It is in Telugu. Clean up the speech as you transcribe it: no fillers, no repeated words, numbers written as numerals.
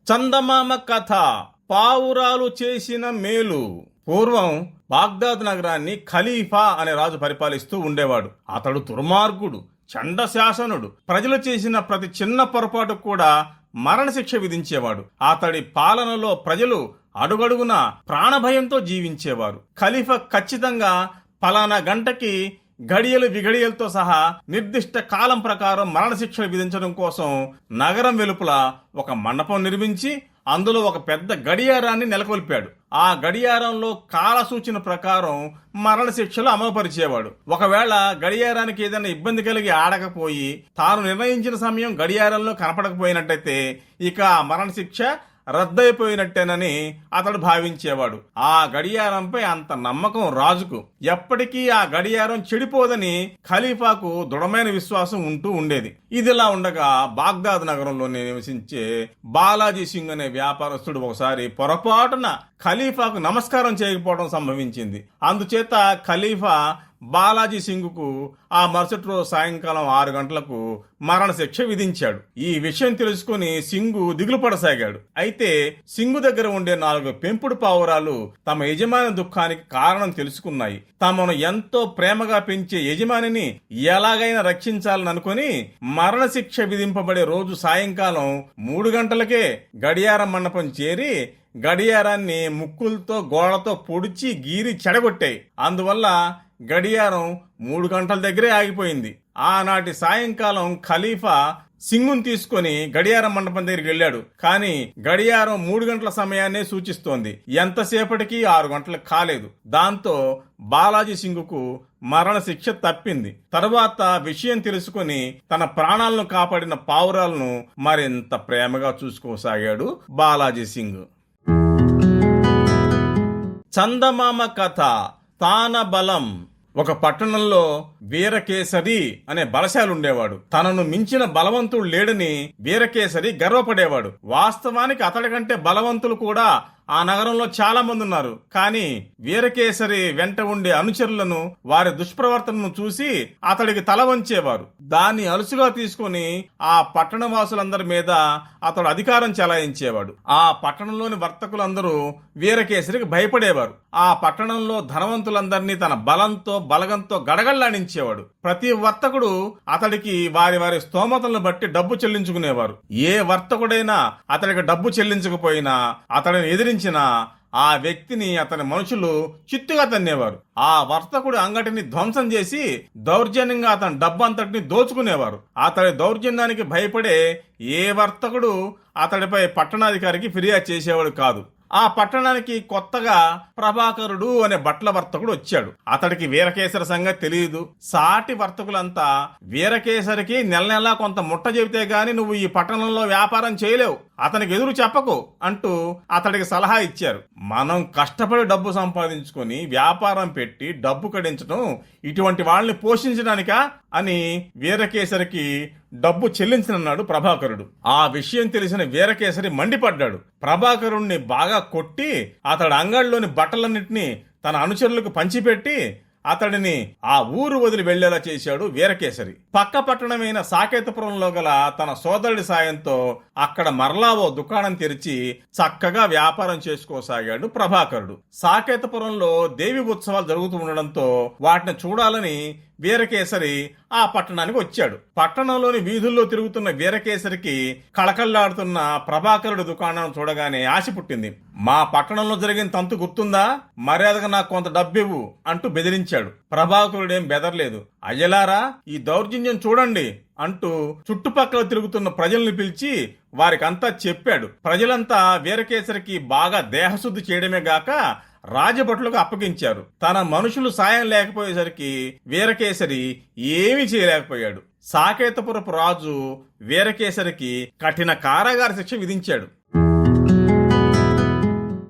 చందమామ కథ. పావురాలు చేసిన మేలు. పూర్వం బాగ్దాద్ నగరాన్ని ఖలీఫా అనే రాజు పరిపాలిస్తూ ఉండేవాడు. అతడు దుర్మార్గుడు, చండశాసనుడు. ప్రజలు చేసిన ప్రతి చిన్న పొరపాటు కూడా మరణశిక్ష విధించేవాడు. అతడి పాలనలో ప్రజలు అడుగడుగున ప్రాణభయంతో జీవించేవారు. ఖలీఫా ఖచ్చితంగా పలానా గంటకి గడియలు విగడియలతో సహా నిర్దిష్ట కాలం ప్రకారం మరణశిక్ష విధించడం కోసం నగరం వెలుపల ఒక మండపం నిర్మించి అందులో ఒక పెద్ద గడియారాన్ని నెలకొల్పాడు. ఆ గడియారంలో కాల సూచన ప్రకారం మరణశిక్షలు అమలుపరిచేవాడు. ఒకవేళ గడియారానికి ఏదైనా ఇబ్బంది కలిగి ఆడకపోయి తాను నిర్ణయించిన సమయం గడియారంలో కనపడకపోయినట్టయితే ఇక ఆ మరణశిక్ష రద్దయిపోయినట్టేనని అతడు భావించేవాడు. ఆ గడియారంపై అంత నమ్మకం రాజుకు. ఎప్పటికీ ఆ గడియారం చెడిపోదని ఖలీఫాకు దృఢమైన విశ్వాసం ఉంటూ ఉండేది. ఇదిలా ఉండగా బాగ్దాద్ నగరంలో నివసించే బాలాజీ సింగ్ అనే వ్యాపారస్తుడు ఒకసారి పొరపాటున ఖలీఫాకు నమస్కారం చేయకపోవడం సంభవించింది. అందుచేత ఖలీఫా బాలాజీ సింగ్కు ఆ మరుసటి రోజు సాయంకాలం 6 గంటలకు మరణశిక్ష విధించాడు. ఈ విషయం తెలుసుకుని సింగు దిగులు పడసాగాడు. అయితే సింగు దగ్గర ఉండే 4 పెంపుడు పావురాలు తమ యజమాని దుఃఖానికి కారణం తెలుసుకున్నాయి. తమను ఎంతో ప్రేమగా పెంచే యజమానిని ఎలాగైనా రక్షించాలని అనుకుని మరణశిక్ష విధింపబడే రోజు సాయంకాలం 3 గంటలకే గడియారం మండపం చేరి గడియారాన్ని ముక్కులతో గోడతో పొడిచి గీరి చెడగొట్టాయి. అందువల్ల గడియారం 3 గంటల దగ్గరే ఆగిపోయింది. ఆనాటి సాయంకాలం ఖలీఫా సింగును తీసుకుని గడియారం మండపం దగ్గరికి వెళ్ళాడు. కానీ గడియారం 3 గంటల సమయాన్నే సూచిస్తోంది. ఎంతసేపటికి 6 గంటలు కాలేదు. దాంతో బాలాజీ సింగుకు మరణశిక్ష తప్పింది. తరువాత విషయం తెలుసుకుని తన ప్రాణాలను కాపాడిన పావురాలను మరింత ప్రేమగా చూసుకోసాగాడు బాలాజీ సింగ్. చందమామ కథ. తాన బలం. ఒక పట్టణంలో వీరకేసరి అనే బలశాలి ఉండేవాడు. తనను మించిన బలవంతుడు లేడని వీరకేసరి గర్వపడేవాడు. వాస్తవానికి అతడి కంటే బలవంతులు కూడా ఆ నగరంలో చాలా మంది ఉన్నారు. కానీ వీరకేసరి వెంట ఉండే అనుచరులను వారి దుష్ప్రవర్తనను చూసి అతడికి తల వంచేవారు. దాన్ని అలుసుగా తీసుకుని ఆ పట్టణ వాసులందరి మీద అతడు అధికారం చెలాయించేవాడు. ఆ పట్టణంలోని వర్తకులందరూ వీరకేసరికి భయపడేవారు. ఆ పట్టణంలో ధనవంతులందరినీ తన బలంతో బలగంతో గడగళ్లాడించేవాడు. ప్రతి వర్తకుడు అతడికి వారి వారి స్తోమతలను బట్టి డబ్బు చెల్లించుకునేవారు. ఏ వర్తకుడైనా అతడికి డబ్బు చెల్లించకపోయినా అతడిని ఎదిరించిన ఆ వ్యక్తిని అతని మనుషులు చిత్తుగా తన్నేవారు. ఆ వర్తకుడి అంగటిని ధ్వంసం చేసి దౌర్జన్యంగా అతని డబ్బంతటిని దోచుకునేవారు. అతడి దౌర్జన్యానికి భయపడే ఏ వర్తకుడు అతడిపై పట్టణాధికారికి ఫిర్యాదు చేసేవాడు కాదు. ఆ పట్టణానికి కొత్తగా ప్రభాకరుడు అనే బట్టల వర్తకుడు వచ్చాడు. అతడికి వీరకేసరి సంగతి తెలియదు. సాటి వర్తకులంతా వీరకేసరికి నెల నెలా కొంత ముట్ట చెబితే గాని నువ్వు ఈ పట్టణంలో వ్యాపారం చేయలేవు, అతనికి ఎదురు చెప్పకు అంటూ అతడికి సలహా ఇచ్చారు. మనం కష్టపడి డబ్బు సంపాదించుకొని వ్యాపారం పెట్టి డబ్బు కడించడం ఇటువంటి వాళ్ళని పోషించడానికా అని వీరకేసరికి డబ్బు చెల్లించనన్నాడు ప్రభాకరుడు. ఆ విషయం తెలిసిన వీరకేసరి మండిపడ్డాడు. ప్రభాకరుణ్ణి బాగా కొట్టి అతడి అంగడిలోని బట్టలన్నింటినీ తన అనుచరులకు పంచిపెట్టి అతడిని ఆ ఊరు వదిలి వెళ్లేలా చేశాడు వీరకేసరి. పక్క పట్టణమైన సాకేతపురంలో గల తన సోదరుడి సాయంతో అక్కడ మరలా ఓ దుకాణం తెరిచి చక్కగా వ్యాపారం చేసుకోసాగాడు ప్రభాకరుడు. సాకేతపురంలో దేవి ఉత్సవాలు జరుగుతూ ఉండడంతో వాటిని చూడాలని వీరకేసరి ఆ పట్టణానికి వచ్చాడు. పట్టణంలోని వీధుల్లో తిరుగుతున్న వీరకేసరికి కళకళ్లాడుతున్న ప్రభాకరుడు దుకాణం చూడగానే ఆశ పుట్టింది. మా పట్టణంలో జరిగిన తంతు గుర్తుందా, మర్యాదగా నాకు కొంత డబ్బివ్వు అంటూ బెదిరించాడు. ప్రభాకరుడేం బెదరలేదు. అయ్యలారా, ఈ దౌర్జన్యం చూడండి అంటూ చుట్టుపక్కల తిరుగుతున్న ప్రజల్ని పిలిచి వారికంతా చెప్పాడు. ప్రజలంతా వీరకేసరికి బాగా దేహశుద్ధి చేయడమే గాక రాజభటులకు అప్పగించారు. తన మనుషులు సాయం లేకపోయేసరికి వీరకేసరి ఏమీ చేయలేకపోయాడు. సాకేతపురపు రాజు వీరకేసరికి కఠిన కారాగార శిక్ష విధించాడు.